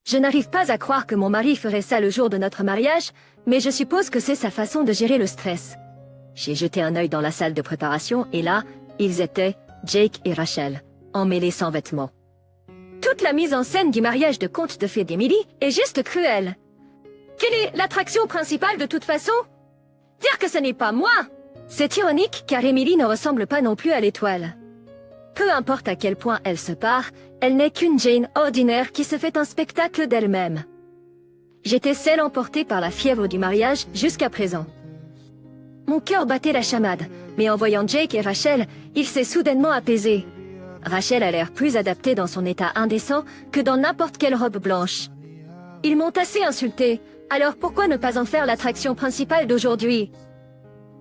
Je n'arrive pas à croire que mon mari ferait ça le jour de notre mariage, mais je suppose que c'est sa façon de gérer le stress. J'ai jeté un œil dans la salle de préparation et là, ils étaient, Jake et Rachel, emmêlés sans vêtements. Toute la mise en scène du mariage de conte de fées d'Emily est juste cruelle. Quelle est l'attraction principale de toute façon? Dire que ce n'est pas moi! C'est ironique car Emily ne ressemble pas non plus à l'étoile. Peu importe à quel point elle se pare, elle n'est qu'une Jane ordinaire qui se fait un spectacle d'elle-même. J'étais celle emportée par la fièvre du mariage jusqu'à présent. Mon cœur battait la chamade, mais en voyant Jake et Rachel, il s'est soudainement apaisé. Rachel a l'air plus adaptée dans son état indécent que dans n'importe quelle robe blanche. Ils m'ont assez insultée, alors pourquoi ne pas en faire l'attraction principale d'aujourd'hui?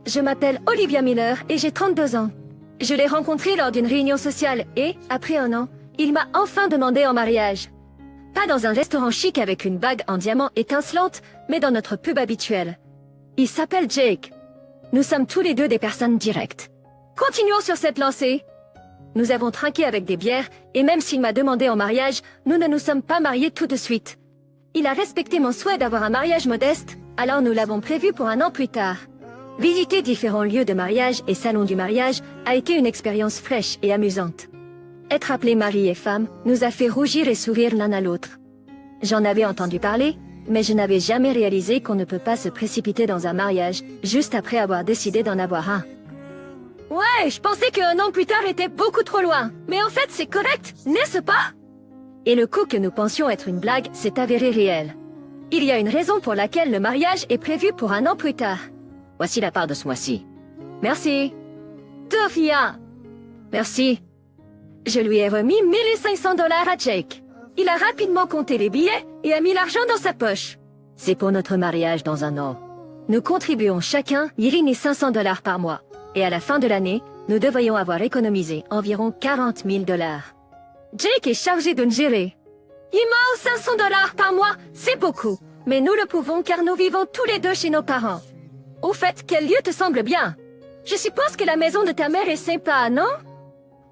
Je m'appelle Olivia Miller et j'ai 32 ans. Je l'ai rencontré lors d'une réunion sociale et, après un an, il m'a enfin demandé en mariage. Pas dans un restaurant chic avec une bague en diamant étincelante, mais dans notre pub habituel. Il s'appelle Jake. Nous sommes tous les deux des personnes directes. Continuons sur cette lancée. Nous avons trinqué avec des bières, et même s'il m'a demandé en mariage, nous ne nous sommes pas mariés tout de suite. Il a respecté mon souhait d'avoir un mariage modeste, alors nous l'avons prévu pour un an plus tard. Visiter différents lieux de mariage et salons du mariage a été une expérience fraîche et amusante. Être appelés mari et femme nous a fait rougir et sourire l'un à l'autre. J'en avais entendu parler, mais je n'avais jamais réalisé qu'on ne peut pas se précipiter dans un mariage juste après avoir décidé d'en avoir un. Ouais, je pensais qu'un an plus tard était beaucoup trop loin, mais en fait c'est correct, n'est-ce pas? Et le coup que nous pensions être une blague s'est avéré réel. Il y a une raison pour laquelle le mariage est prévu pour un an plus tard. Voici la part de ce mois-ci. Merci. Sophia. Merci. Je lui ai remis 1500 $ à Jake. Il a rapidement compté les billets et a mis l'argent dans sa poche. C'est pour notre mariage dans un an. Nous contribuons chacun 500 $ par mois. Et à la fin de l'année, nous devrions avoir économisé environ 40 000 $. Jake est chargé de nous gérer. 500 $ par mois, c'est beaucoup. Mais nous le pouvons car nous vivons tous les deux chez nos parents. Au fait, quel lieu te semble bien? Je suppose que la maison de ta mère est sympa, non?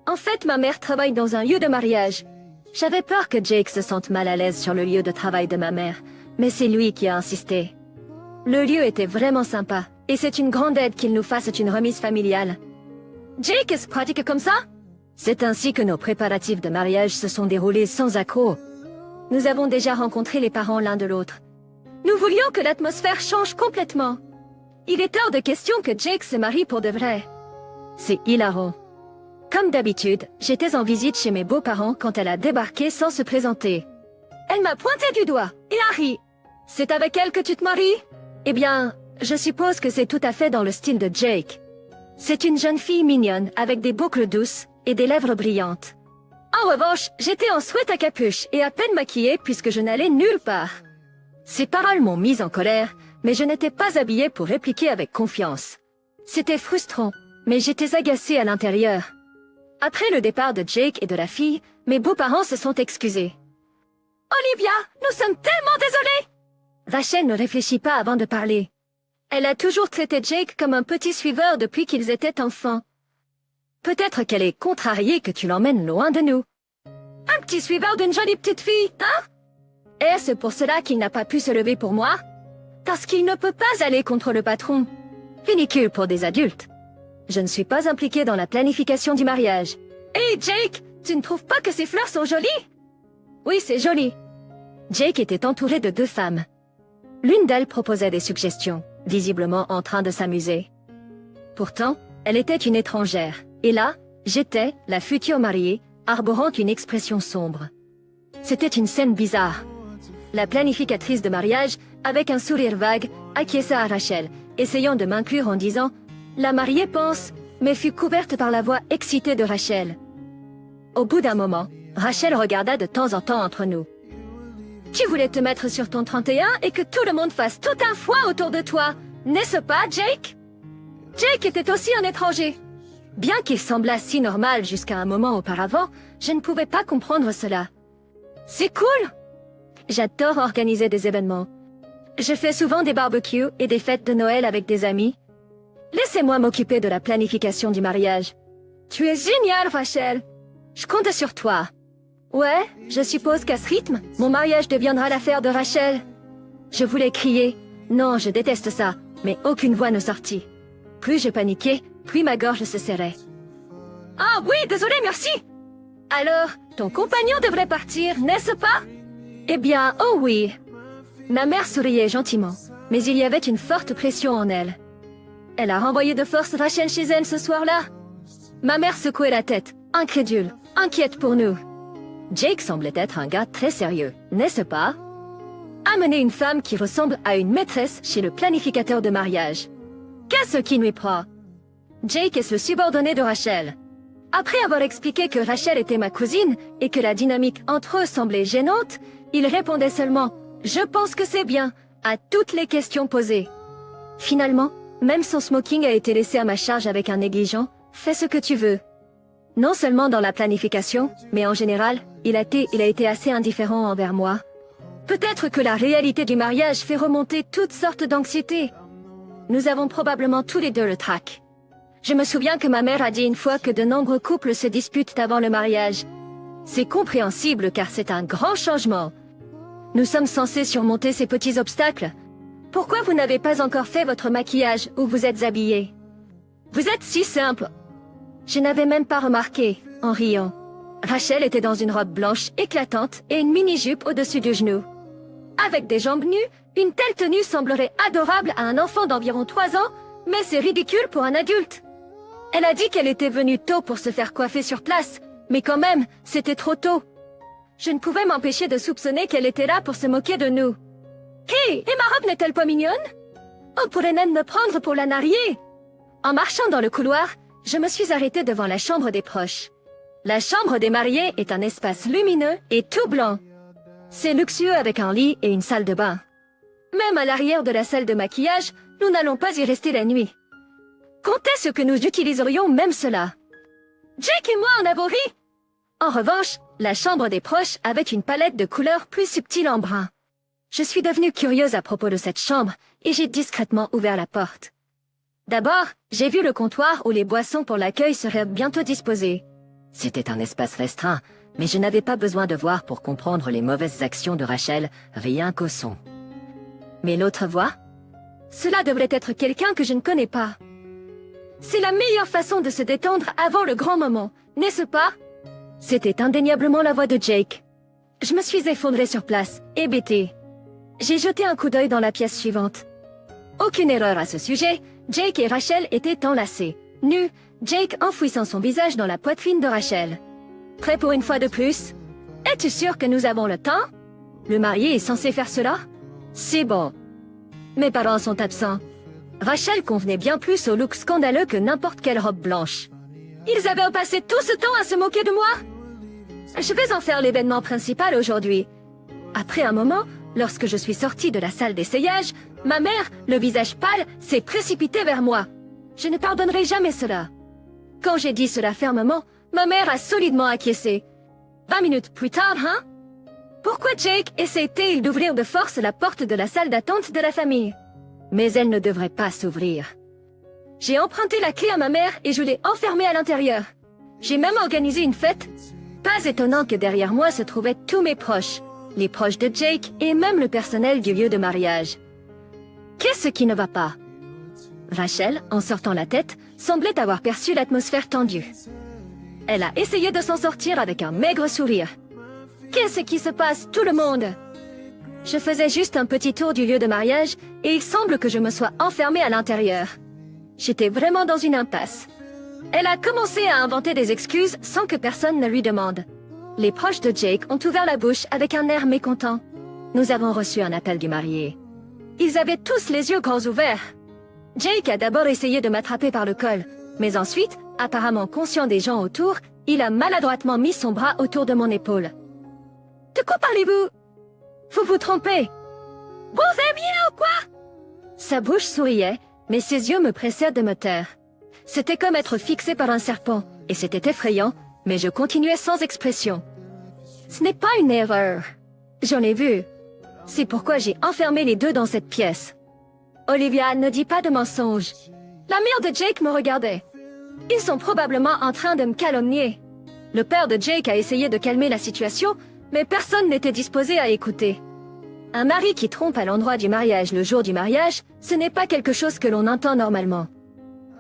En fait, ma mère travaille dans un lieu de mariage. J'avais peur que Jake se sente mal à l'aise sur le lieu de travail de ma mère, mais c'est lui qui a insisté. Le lieu était vraiment sympa, et c'est une grande aide qu'il nous fasse une remise familiale. Jake est pratique comme ça? C'est ainsi que nos préparatifs de mariage se sont déroulés sans accroc. Nous avons déjà rencontré les parents l'un de l'autre. Nous voulions que l'atmosphère change complètement. Il est hors de question que Jake se marie pour de vrai. C'est hilarant. Comme d'habitude, j'étais en visite chez mes beaux-parents quand elle a débarqué sans se présenter. Elle m'a pointé du doigt et a ri. C'est avec elle que tu te maries? Eh bien, je suppose que c'est tout à fait dans le style de Jake. C'est une jeune fille mignonne avec des boucles douces et des lèvres brillantes. En revanche, j'étais en sweat à capuche et à peine maquillée puisque je n'allais nulle part. Ses paroles m'ont mise en colère, mais je n'étais pas habillée pour répliquer avec confiance. C'était frustrant, mais j'étais agacée à l'intérieur. Après le départ de Jake et de la fille, mes beaux-parents se sont excusés. Olivia, nous sommes tellement désolés! Rachel ne réfléchit pas avant de parler. Elle a toujours traité Jake comme un petit suiveur depuis qu'ils étaient enfants. Peut-être qu'elle est contrariée que tu l'emmènes loin de nous. Un petit suiveur d'une jolie petite fille, hein? Est-ce pour cela qu'il n'a pas pu se lever pour moi? Parce qu'il ne peut pas aller contre le patron. Ridicule pour des adultes. Je ne suis pas impliquée dans la planification du mariage. Hey Jake, tu ne trouves pas que ces fleurs sont jolies? Oui, c'est joli. Jake était entouré de 2 femmes. L'une d'elles proposait des suggestions, visiblement en train de s'amuser. Pourtant, elle était une étrangère. Et là, j'étais, la future mariée, arborant une expression sombre. C'était une scène bizarre. La planificatrice de mariage, avec un sourire vague, acquiesça à Rachel, essayant de m'inclure en disant « La mariée pense », mais fut couverte par la voix excitée de Rachel. Au bout d'un moment, Rachel regarda de temps en temps entre nous. « Tu voulais te mettre sur ton 31 et que tout le monde fasse tout un foin autour de toi, n'est-ce pas, Jake ?» Jake était aussi un étranger. Bien qu'il semblât si normal jusqu'à un moment auparavant, je ne pouvais pas comprendre cela. « C'est cool !» J'adore organiser des événements. Je fais souvent des barbecues et des fêtes de Noël avec des amis. Laissez-moi m'occuper de la planification du mariage. Tu es géniale, Rachel. Je compte sur toi. Ouais, je suppose qu'à ce rythme, mon mariage deviendra l'affaire de Rachel. Je voulais crier. Non, je déteste ça, mais aucune voix ne sortit. Plus je paniquais, plus ma gorge se serrait. Ah oui, désolé, merci. Alors, ton compagnon devrait partir, n'est-ce pas? Eh bien, oh oui. Ma mère souriait gentiment, mais il y avait une forte pression en elle. Elle a renvoyé de force Rachel chez elle ce soir-là. Ma mère secouait la tête, incrédule, inquiète pour nous. Jake semblait être un gars très sérieux, n'est-ce pas? Amener une femme qui ressemble à une maîtresse chez le planificateur de mariage. Qu'est-ce qui lui prend? Jake est le subordonné de Rachel. Après avoir expliqué que Rachel était ma cousine et que la dynamique entre eux semblait gênante, il répondait seulement « Je pense que c'est bien » à toutes les questions posées. Finalement, même son smoking a été laissé à ma charge avec un négligent « Fais ce que tu veux ». Non seulement dans la planification, mais en général, il a été assez indifférent envers moi. Peut-être que la réalité du mariage fait remonter toutes sortes d'anxiété. Nous avons probablement tous les deux le trac. Je me souviens que ma mère a dit une fois que de nombreux couples se disputent avant le mariage. C'est compréhensible car c'est un grand changement. Nous sommes censés surmonter ces petits obstacles. Pourquoi vous n'avez pas encore fait votre maquillage ou vous êtes habillé? Vous êtes si simple. Je n'avais même pas remarqué, en riant. Rachel était dans une robe blanche éclatante et une mini-jupe au-dessus du genou. Avec des jambes nues, une telle tenue semblerait adorable à un enfant d'environ 3 ans, mais c'est ridicule pour un adulte. Elle a dit qu'elle était venue tôt pour se faire coiffer sur place, mais quand même, c'était trop tôt. Je ne pouvais m'empêcher de soupçonner qu'elle était là pour se moquer de nous. Hé, et ma robe n'est-elle pas mignonne? On pourrait même me prendre pour la mariée. En marchant dans le couloir, je me suis arrêtée devant la chambre des proches. La chambre des mariés est un espace lumineux et tout blanc. C'est luxueux avec un lit et une salle de bain. Même à l'arrière de la salle de maquillage, nous n'allons pas y rester la nuit. Quand est-ce que nous utiliserions même cela? Jake et moi en avons ri. En revanche, la chambre des proches avait une palette de couleurs plus subtiles en brun. Je suis devenue curieuse à propos de cette chambre et j'ai discrètement ouvert la porte. D'abord, j'ai vu le comptoir où les boissons pour l'accueil seraient bientôt disposées. C'était un espace restreint, mais je n'avais pas besoin de voir pour comprendre les mauvaises actions de Rachel, rien qu'au son. Mais l'autre voix? Cela devrait être quelqu'un que je ne connais pas. C'est la meilleure façon de se détendre avant le grand moment, n'est-ce pas? C'était indéniablement la voix de Jake. Je me suis effondrée sur place, hébétée. J'ai jeté un coup d'œil dans la pièce suivante. Aucune erreur à ce sujet, Jake et Rachel étaient enlacés, nus, Jake enfouissant son visage dans la poitrine de Rachel. Prêt pour une fois de plus? Es-tu sûr que nous avons le temps? Le marié est censé faire cela? C'est bon. Mes parents sont absents. Rachel convenait bien plus au look scandaleux que n'importe quelle robe blanche. Ils avaient passé tout ce temps à se moquer de moi? Je vais en faire l'événement principal aujourd'hui. Après un moment, lorsque je suis sortie de la salle d'essayage, ma mère, le visage pâle, s'est précipitée vers moi. Je ne pardonnerai jamais cela. Quand j'ai dit cela fermement, ma mère a solidement acquiescé. 20 minutes plus tard, hein? Pourquoi Jake essaie-t-il d'ouvrir de force la porte de la salle d'attente de la famille? Mais elle ne devrait pas s'ouvrir. J'ai emprunté la clé à ma mère et je l'ai enfermée à l'intérieur. J'ai même organisé une fête. Pas étonnant que derrière moi se trouvaient tous mes proches, les proches de Jake et même le personnel du lieu de mariage. Qu'est-ce qui ne va pas? Rachel, en sortant la tête, semblait avoir perçu l'atmosphère tendue. Elle a essayé de s'en sortir avec un maigre sourire. Qu'est-ce qui se passe, tout le monde? Je faisais juste un petit tour du lieu de mariage et il semble que je me sois enfermée à l'intérieur. J'étais vraiment dans une impasse. Elle a commencé à inventer des excuses sans que personne ne lui demande. Les proches de Jake ont ouvert la bouche avec un air mécontent. Nous avons reçu un appel du marié. Ils avaient tous les yeux grands ouverts. Jake a d'abord essayé de m'attraper par le col, mais ensuite, apparemment conscient des gens autour, il a maladroitement mis son bras autour de mon épaule. « De quoi parlez-vous? Vous vous trompez. Vous allez bien ou quoi? » Sa bouche souriait, mais ses yeux me pressèrent de me taire. C'était comme être fixé par un serpent, et c'était effrayant, mais je continuais sans expression. Ce n'est pas une erreur. J'en ai vu. C'est pourquoi j'ai enfermé les deux dans cette pièce. Olivia, ne dis pas de mensonges. La mère de Jake me regardait. Ils sont probablement en train de me calomnier. Le père de Jake a essayé de calmer la situation, mais personne n'était disposé à écouter. Un mari qui trompe à l'endroit du mariage le jour du mariage, ce n'est pas quelque chose que l'on entend normalement.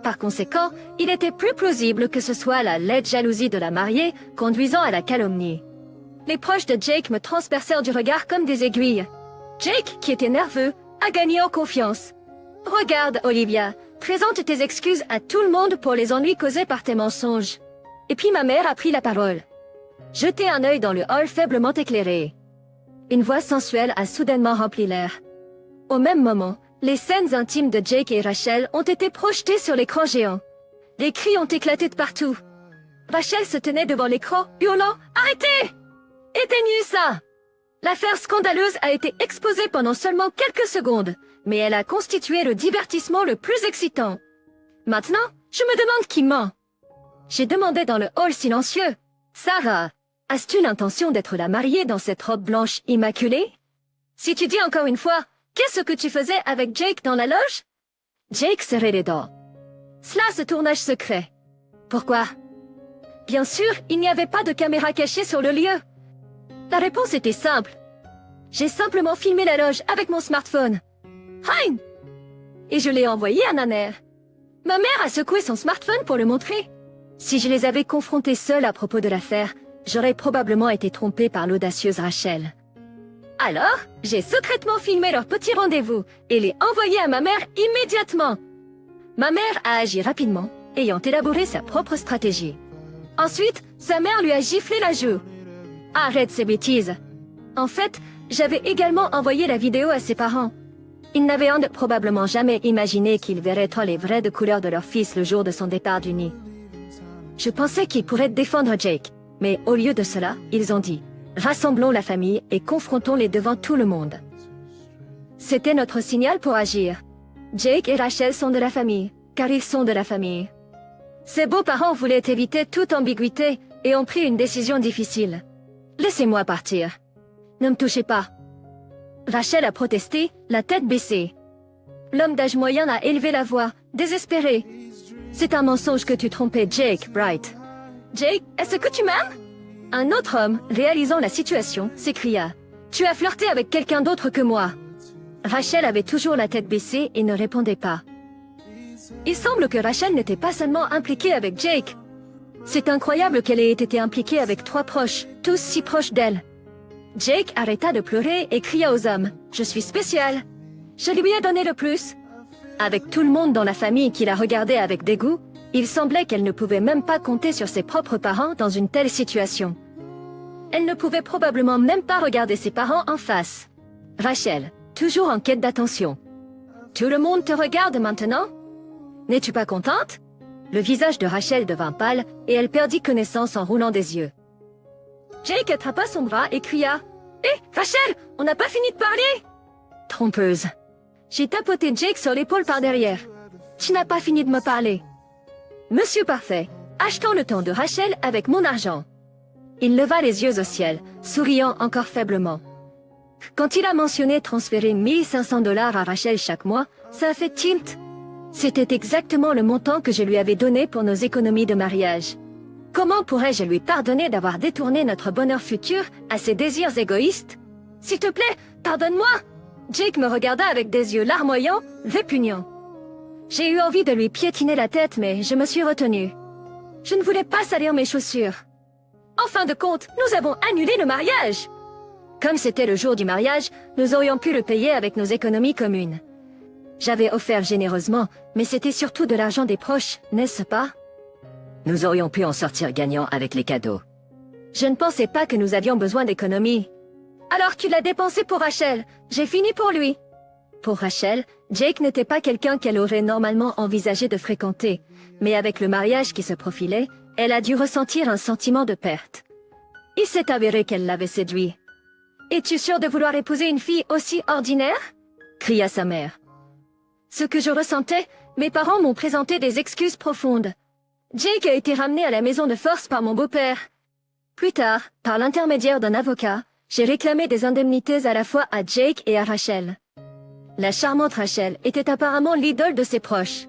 Par conséquent, il était plus plausible que ce soit la laide jalousie de la mariée conduisant à la calomnie. Les proches de Jake me transpercèrent du regard comme des aiguilles. Jake, qui était nerveux, a gagné en confiance. « Regarde, Olivia, présente tes excuses à tout le monde pour les ennuis causés par tes mensonges. » Et puis ma mère a pris la parole. Jetez un œil dans le hall faiblement éclairé. Une voix sensuelle a soudainement rempli l'air. Au même moment, les scènes intimes de Jake et Rachel ont été projetées sur l'écran géant. Les cris ont éclaté de partout. Rachel se tenait devant l'écran, hurlant « Arrêtez! Éteignez ça !» L'affaire scandaleuse a été exposée pendant seulement quelques secondes, mais elle a constitué le divertissement le plus excitant. Maintenant, je me demande qui ment. J'ai demandé dans le hall silencieux « Sarah, as-tu l'intention d'être la mariée dans cette robe blanche immaculée? Si tu dis encore une fois, qu'est-ce que tu faisais avec Jake dans la loge? » Jake serrait les dents. Cela, ce tournage secret. Pourquoi? Bien sûr, il n'y avait pas de caméra cachée sur le lieu. La réponse était simple. J'ai simplement filmé la loge avec mon smartphone. Hein! Et je l'ai envoyé à Naner. Ma mère a secoué son smartphone pour le montrer. Si je les avais confrontés seuls à propos de l'affaire, j'aurais probablement été trompée par l'audacieuse Rachel. Alors, j'ai secrètement filmé leur petit rendez-vous et l'ai envoyé à ma mère immédiatement. Ma mère a agi rapidement, ayant élaboré sa propre stratégie. Ensuite, sa mère lui a giflé la joue. Arrête ces bêtises. En fait, j'avais également envoyé la vidéo à ses parents. Ils n'avaient probablement jamais imaginé qu'ils verraient tant les vraies de couleurs de leur fils le jour de son départ du nid. Je pensais qu'ils pourraient défendre Jake, mais au lieu de cela, ils ont dit « Rassemblons la famille et confrontons-les devant tout le monde ». C'était notre signal pour agir. Jake et Rachel sont de la famille, car ils sont de la famille. Ses beaux-parents voulaient éviter toute ambiguïté et ont pris une décision difficile. Laissez-moi partir. Ne me touchez pas. Rachel a protesté, la tête baissée. L'homme d'âge moyen a élevé la voix, désespéré. C'est un mensonge que tu trompais Jake, Bright. Jake, est-ce que tu m'aimes? Un autre homme, réalisant la situation, s'écria. Tu as flirté avec quelqu'un d'autre que moi. Rachel avait toujours la tête baissée et ne répondait pas. Il semble que Rachel n'était pas seulement impliquée avec Jake. C'est incroyable qu'elle ait été impliquée avec 3 proches, tous si proches d'elle. Jake arrêta de pleurer et cria aux hommes « Je suis spécial !» Je lui ai donné le plus. Avec tout le monde dans la famille qui la regardait avec dégoût, il semblait qu'elle ne pouvait même pas compter sur ses propres parents dans une telle situation. Elle ne pouvait probablement même pas regarder ses parents en face. Rachel, toujours en quête d'attention. « Tout le monde te regarde maintenant? N'es-tu pas contente ?» Le visage de Rachel devint pâle et elle perdit connaissance en roulant des yeux. Jake attrapa son bras et cria « Hé, Rachel, on n'a pas fini de parler !» Trompeuse. J'ai tapoté Jake sur l'épaule par derrière. « Tu n'as pas fini de me parler. »« Monsieur Parfait, achetons le temps de Rachel avec mon argent. » Il leva les yeux au ciel, souriant encore faiblement. Quand il a mentionné transférer 1500 $ à Rachel chaque mois, ça a fait tilt. C'était exactement le montant que je lui avais donné pour nos économies de mariage. Comment pourrais-je lui pardonner d'avoir détourné notre bonheur futur à ses désirs égoïstes? S'il te plaît, pardonne-moi! Jake me regarda avec des yeux larmoyants, répugnants. J'ai eu envie de lui piétiner la tête, mais je me suis retenue. Je ne voulais pas salir mes chaussures. En fin de compte, nous avons annulé le mariage. Comme c'était le jour du mariage, nous aurions pu le payer avec nos économies communes. J'avais offert généreusement, mais c'était surtout de l'argent des proches, n'est-ce pas? Nous aurions pu en sortir gagnants avec les cadeaux. Je ne pensais pas que nous avions besoin d'économies. Alors tu l'as dépensé pour Rachel, j'ai fini pour lui. Pour Rachel, Jake n'était pas quelqu'un qu'elle aurait normalement envisagé de fréquenter, mais avec le mariage qui se profilait, elle a dû ressentir un sentiment de perte. Il s'est avéré qu'elle l'avait séduit. « Es-tu sûre de vouloir épouser une fille aussi ordinaire ?» cria sa mère. Ce que je ressentais, mes parents m'ont présenté des excuses profondes. Jake a été ramené à la maison de force par mon beau-père. Plus tard, par l'intermédiaire d'un avocat, j'ai réclamé des indemnités à la fois à Jake et à Rachel. La charmante Rachel était apparemment l'idole de ses proches.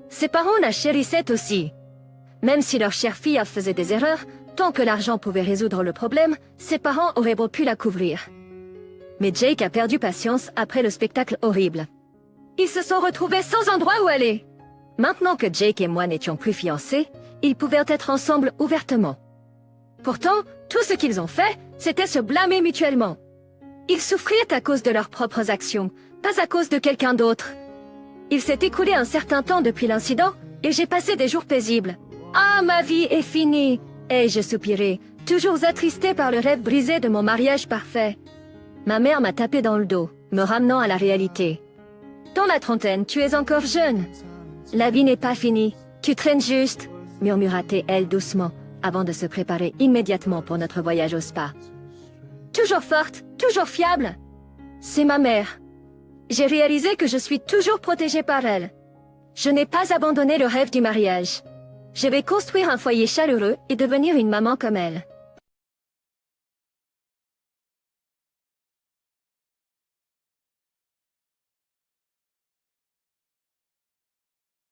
Ses parents la chérissaient aussi. Même si leur chère fille faisait des erreurs, Autant que l'argent pouvait résoudre le problème, ses parents auraient beau pu la couvrir. Mais Jake a perdu patience après le spectacle horrible. Ils se sont retrouvés sans endroit où aller. Maintenant que Jake et moi n'étions plus fiancés, ils pouvaient être ensemble ouvertement. Pourtant, tout ce qu'ils ont fait, c'était se blâmer mutuellement. Ils souffraient à cause de leurs propres actions, pas à cause de quelqu'un d'autre. Il s'est écoulé un certain temps depuis l'incident, et j'ai passé des jours paisibles. Ah, ma vie est finie, ai-je soupiré, toujours attristée par le rêve brisé de mon mariage parfait. Ma mère m'a tapé dans le dos, me ramenant à la réalité. Dans la trentaine, tu es encore jeune. La vie n'est pas finie, tu traînes juste, murmura-t-elle doucement, avant de se préparer immédiatement pour notre voyage au spa. Toujours forte, toujours fiable. C'est ma mère. J'ai réalisé que je suis toujours protégée par elle. Je n'ai pas abandonné le rêve du mariage. Je vais construire un foyer chaleureux et devenir une maman comme elle.